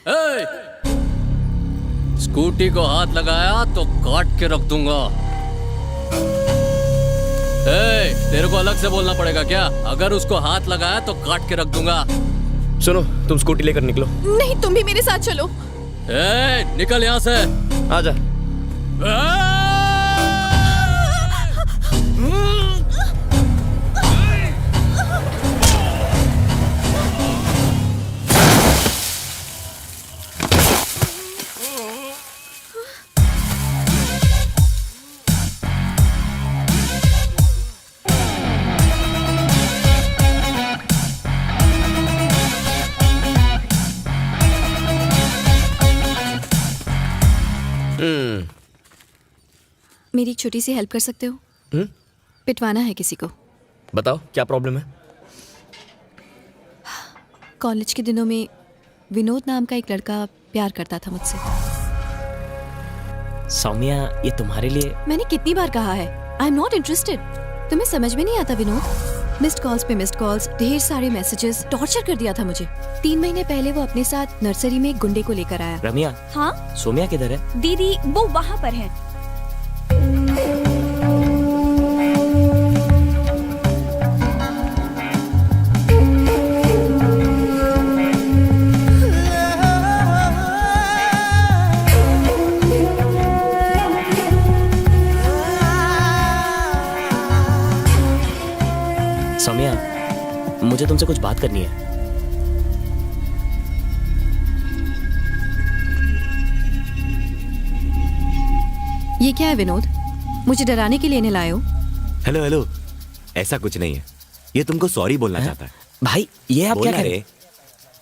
ए, scooty को हाथ लगाया तो काट के रख दूंगा। ए, तेरे को अलग से बोलना पड़ेगा क्या? अगर उसको हाथ लगाया तो काट के रख दूंगा। सुनो, तुम स्कूटी लेकर निकलो। नहीं, तुम भी मेरे साथ चलो। ए, निकल यहाँ से। आजा। मेरी एक छोटी सी हेल्प कर सकते हो? पिटवाना है किसी को। बताओ क्या प्रॉब्लम है? कॉलेज के दिनों में विनोद नाम का एक लड़का प्यार करता था मुझसे। सौम्या, ये तुम्हारे लिए। मैंने कितनी बार कहा है, आई एम नॉट इंटरेस्टेड। तुम्हें समझ में नहीं आता विनोद? मिस्ड कॉल्स पे मिस्ड कॉल्स, ढेर सारे मैसेजेस, टॉर्चर कर दिया था मुझे। 3 महीने पहले वो अपने साथ नर्सरी में एक गुंडे को लेकर आया। रमिया। हाँ? सोम्या किधर है? दीदी वो वहाँ पर है। सौम्या, मुझे तुमसे कुछ बात करनी है। ये क्या है विनोद? मुझे डराने के लिए नहीं लाए हो? हेलो हेलो, ऐसा कुछ नहीं है। ये तुमको सॉरी बोलना चाहता है। भाई, ये आप क्या कह रहे?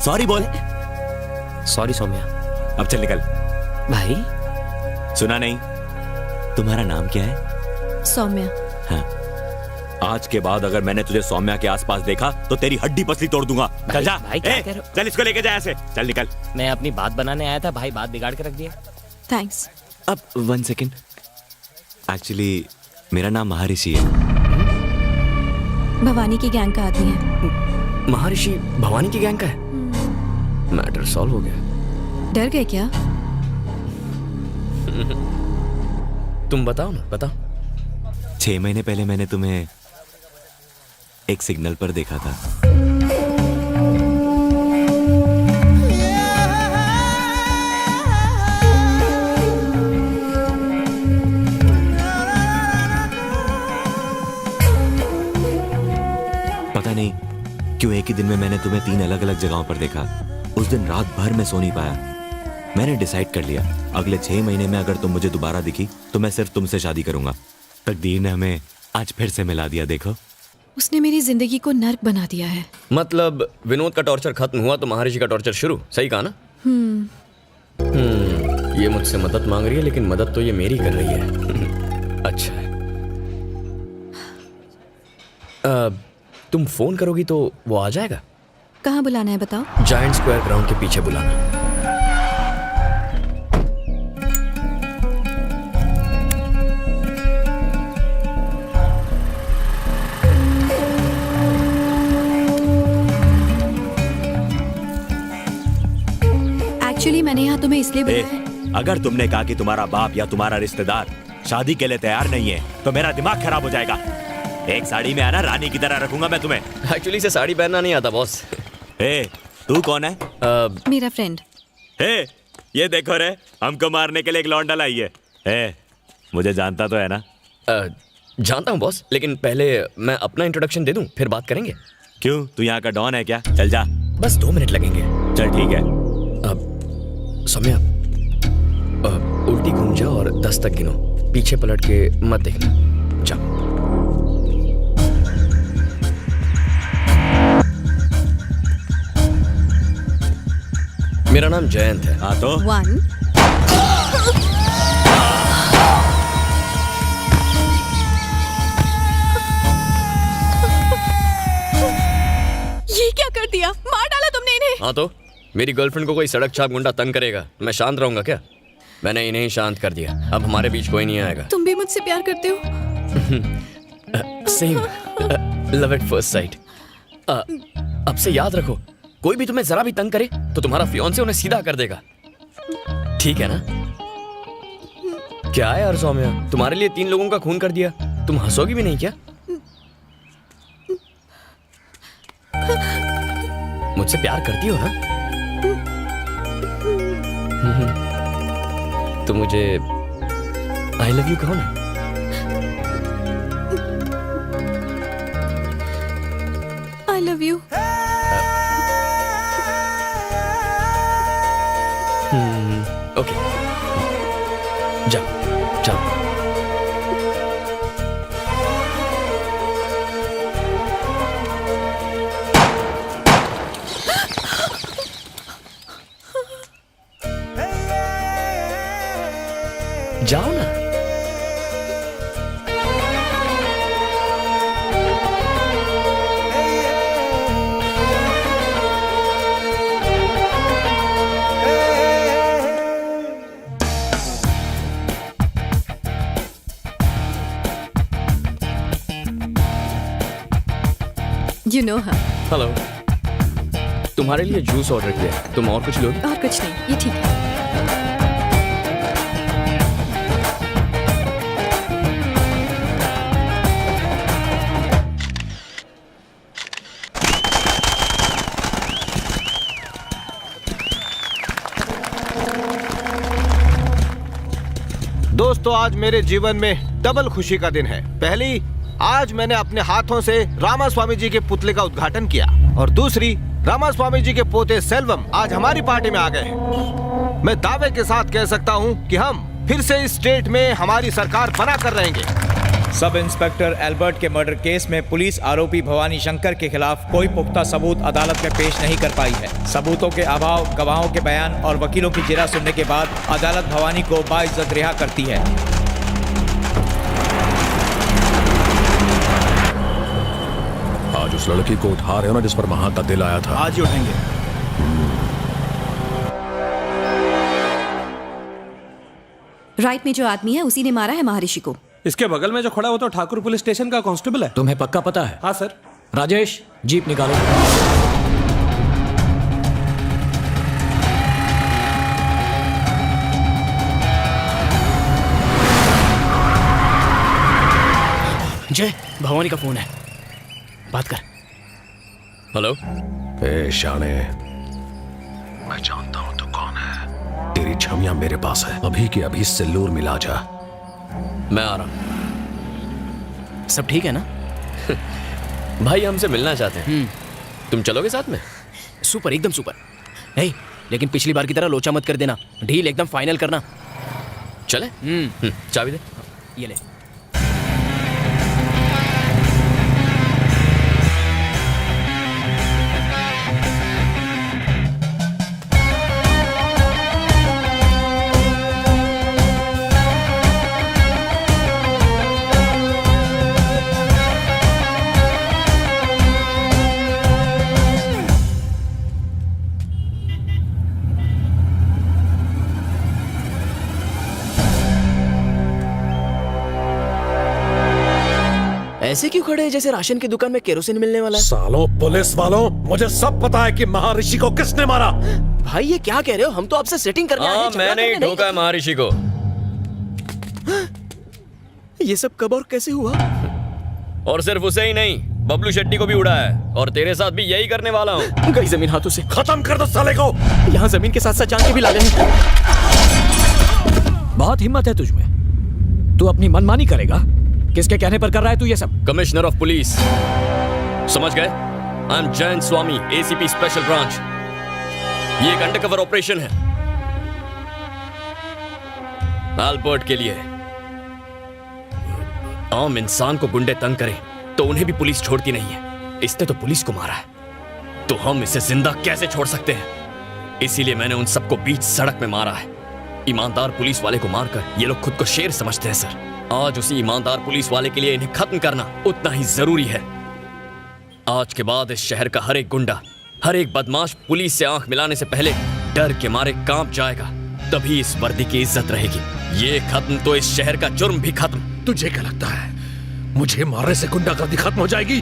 सॉरी बोल। सॉरी सौम्या। अब चल निकल। भाई सुना नहीं? तुम्हारा नाम क्या है? सौम्या। हाँ, आज के बाद अगर मैंने तुझे सौम्या के आसपास देखा तो तेरी हड्डी पसली तोड़ दूंगा। चल जा। भाई, क्या कह रहे हो? चल इसको लेके जा ऐसे। चल निकल। मैं अपनी बात बनाने आया था, भाई बात बिगाड़ के रख दिया। थैंक्स। अब 1 सेकेंड। एक्चुअली मेरा नाम महर्षि है। भवानी की गैंग का आदमी है। महर्षि भवानी की गैंग का है? मैटर सॉल्व हो गया। डर गए क्या? तुम बताओ ना, बताओ। 6 महीने पहले मैंने तुम्हें एक सिग्नल पर देखा था। पता नहीं क्यों एक ही दिन में मैंने तुम्हें 3 अलग अलग जगहों पर देखा। उस दिन रात भर मैं सो नहीं पाया। मैंने डिसाइड कर लिया, अगले 6 महीने में अगर तुम मुझे दोबारा दिखी तो मैं सिर्फ तुमसे शादी करूंगा। तकदीर ने हमें आज फिर से मिला दिया। देखो, उसने मेरी जिंदगी को नर्क बना दिया है। मतलब विनोद का टॉर्चर खत्म हुआ तो महर्षि का टॉर्चर शुरू। सही कहा ना? ये मुझसे मदद मांग रही है, लेकिन मदद तो ये मेरी कर रही है। अच्छा है। तुम फोन करोगी तो वो आ जाएगा? कहाँ बुलाना है बताओ? जायंट स्क्वायर ग्राउंड के पीछे बुलाना। एक्चुअली मैंने यहाँ तुम्हें इसलिए बुलाया है। अगर तुमने कहा कि तुम्हारा बाप या तुम्हारा रिश्तेदार शादी के लिए तैयार नहीं है तो मेरा दिमाग खराब हो जाएगा। एक साड़ी में आना, रानी की तरह रखूंगा मैं तुम्हें। एक्चुअली से साड़ी पहनना नहीं आता बॉस। तू कौन है? मेरा फ्रेंड। ये देखो रे, हमको मारने के लिए एक लौंडा लाई है। मुझे जानता तो है ना? जानता हूँ बॉस, लेकिन पहले मैं अपना इंट्रोडक्शन दे दूं, फिर बात करेंगे। क्यों, तू यहाँ का डॉन है क्या? चल जा। बस 2 मिनट लगेंगे। चल ठीक है। सौम्या, उल्टी घूम जाओ और 10 तक गिनो। पीछे पलट के मत देखना। जा। मेरा नाम जयंत है। हाँ तो 1 ये क्या कर दिया? मार डाला तुमने इन्हें। हाँ तो मेरी गर्लफ्रेंड को कोई सड़क छाप गुंडा तंग करेगा, मैं शांत रहूंगा क्या? मैंने इन्हें ही शांत कर दिया। अब हमारे बीच कोई नहीं आएगा। तुम भी मुझसे प्यार करते हो? Same, love at first sight. अब से याद रखो, कोई भी तुम्हें जरा भी तंग करे तो तुम्हारा फियांसे उन्हें सीधा कर देगा, ठीक है ना? क्या है यार सौम्या, तुम्हारे लिए 3 लोगों का खून कर दिया, तुम हंसोगी भी नहीं क्या? मुझसे प्यार करती हो ना? तो मुझे आई लव यू कहो ना। I love you. ओके, जाओ जाओ। जाओ ना। You know her. हेलो, तुम्हारे लिए जूस ऑर्डर किया, तुम और कुछ लोगे? और कुछ नहीं, ये ठीक है। दोस्तों, आज मेरे जीवन में डबल खुशी का दिन है। पहली, आज मैंने अपने हाथों से रामास्वामी जी के पुतले का उद्घाटन किया, और दूसरी, रामास्वामी जी के पोते सेल्वम आज हमारी पार्टी में आ गए हैं। मैं दावे के साथ कह सकता हूं कि हम फिर से इस स्टेट में हमारी सरकार बना कर रहेंगे। सब इंस्पेक्टर एल्बर्ट के मर्डर केस में पुलिस आरोपी भवानी शंकर के खिलाफ कोई पुख्ता सबूत अदालत में पेश नहीं कर पाई है। सबूतों के अभाव, गवाहों के बयान और वकीलों की जिरह सुनने के बाद अदालत भवानी को बाइज्जत रिहा करती है। आज उस लड़की को उठा रहे हो ना जिस पर महान का दिल आया था? आज ही उठेंगे। राइट में जो आदमी है उसी ने मारा है महर्षि को। इसके बगल में जो खड़ा है वो तो ठाकुर पुलिस स्टेशन का कांस्टेबल है। तुम्हें पक्का पता है? हाँ सर। राजेश, जीप निकालो। जय, भवानी का फोन है, बात कर। हेलो। ए शाने, मैं जानता हूं तू कौन है। तेरी छमिया मेरे पास है, अभी के अभी सिल्लूर मिला जा। मैं आ रहा हूं। सब ठीक है ना? भाई हमसे मिलना चाहते हैं। तुम चलोगे साथ में? सुपर, एकदम सुपर। हे, लेकिन पिछली बार की तरह लोचा मत कर देना, डील एकदम फाइनल करना। चले? चाबी दे। ये ले। ऐसे क्यों खड़े हैं जैसे राशन की दुकान में केरोसिन मिलने वाला है? सालों पुलिस वालों, मुझे सब पता है कि महर्षि को किसने मारा। भाई ये क्या कह रहे हो? हम तो आपसे सेटिंग करने आए हैं, झगड़ा मैंने ही करने नहीं। ठोका है महर्षि को। ये सब कब और कैसे हुआ? और सिर्फ उसे ही नहीं, बबलू शेट्टी को भी उड़ा है, और तेरे साथ भी यही करने वाला हूँ। गई जमीन हाथों से। खत्म कर दो साले को। यहाँ जमीन के साथ साथ जान के भी ला गए। बहुत हिम्मत है तुझमें। तू अपनी मनमानी करेगा? किसके कहने पर कर रहा है तू ये सब? कमिश्नर ऑफ पुलिस, समझ गए? I am Jayant Swami, ACP special branch. ये एक अंडरकवर ऑपरेशन है एल्बर्ट के लिए। आम इंसान को गुंडे तंग करें तो उन्हें भी पुलिस छोड़ती नहीं है। इसने तो पुलिस को मारा है, तो हम इसे जिंदा कैसे छोड़ सकते हैं? इसीलिए मैंने उन सबको बीच सड़क में मारा है। ईमानदार पुलिस वाले को मारकर ये लोग खुद को शेर समझते हैं सर। आज उसी ईमानदार पुलिस वाले के लिए इन्हें खत्म करना उतना ही जरूरी है। आज के बाद इस शहर का हर एक गुंडा, हर एक बदमाश पुलिस से आंख मिलाने से पहले डर के मारे कांप जाएगा। तभी इस वर्दी की इज्जत रहेगी। ये खत्म तो इस शहर का जुर्म भी खत्म। तुझे क्या लगता है मुझे मारने से गुंडागर्दी खत्म हो जाएगी?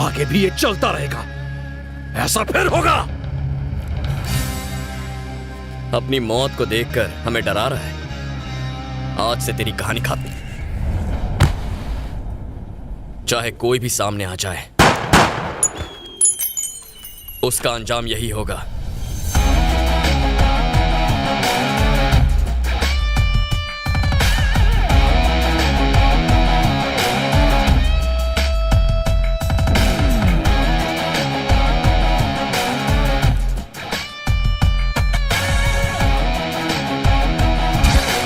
आगे भी ये चलता रहेगा। ऐसा फिर होगा। अपनी मौत को देखकर हमें डरा रहा है। आज से तेरी कहानी खत्म। चाहे कोई भी सामने आ जाए, उसका अंजाम यही होगा।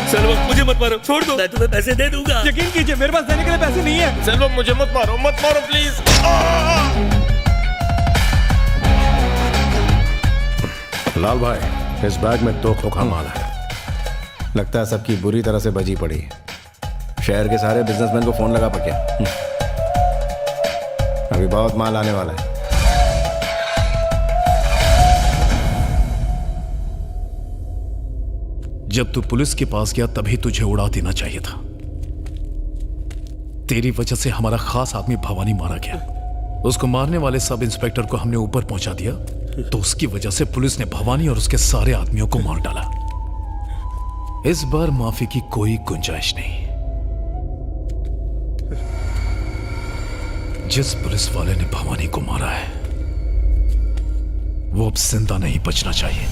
सेल्वम, मुझे मत मारो, छोड़ दो, मैं तुम्हें पैसे दे दूंगा। यकीन कीजिए मेरे पास देने के लिए पैसे नहीं है। सेल्वम मुझे मत मारो प्लीज। लाल भाई, इस बैग में 2 खोखा माल है। लगता है सबकी बुरी तरह से बजी पड़ी है। शहर के सारे बिजनेसमैन को फोन लगा पक्या। अभी बहुत माल आने वाला है। जब तू पुलिस के पास गया तभी तुझे उड़ा देना चाहिए था। तेरी वजह से हमारा खास आदमी भवानी मारा गया। उसको मारने वाले सब इंस्पेक्टर को हमने ऊपर पहुंचा दिया, तो उसकी वजह से पुलिस ने भवानी और उसके सारे आदमियों को मार डाला। इस बार माफी की कोई गुंजाइश नहीं। जिस पुलिस वाले ने भवानी को मारा है वो अब जिंदा नहीं बचना चाहिए।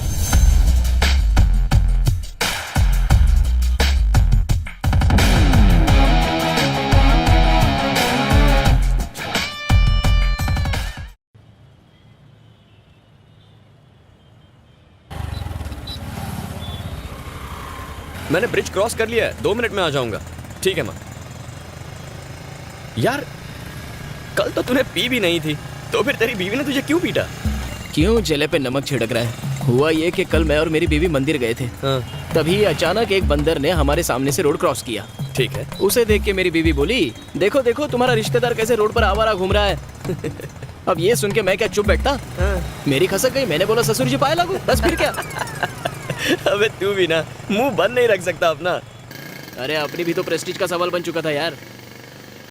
मैंने ब्रिज क्रॉस कर लिया है, 2 मिनट में आ जाऊंगा। ठीक है मां। यार कल तो तूने पी भी नहीं थी, तो फिर तेरी बीवी ने तुझे क्यों पीटा? क्यों जले पे नमक छिड़क रहा है? हुआ ये कि कल मैं और मेरी बीवी मंदिर गए थे। हाँ। तभी अचानक एक बंदर ने हमारे सामने से रोड क्रॉस किया। ठीक है। उसे देख के मेरी बीवी बोली, देखो देखो तुम्हारा रिश्तेदार कैसे रोड पर आवारा घूम रहा है। अब ये सुन के मैं क्या चुप बैठता? मेरी खसक गई। मैंने बोला ससुर जी पाए लागू, बस फिर क्या। अबे तू भी ना मुंह बंद नहीं रख सकता अपना। अरे अपनी भी तो प्रेस्टीज का सवाल बन चुका था यार।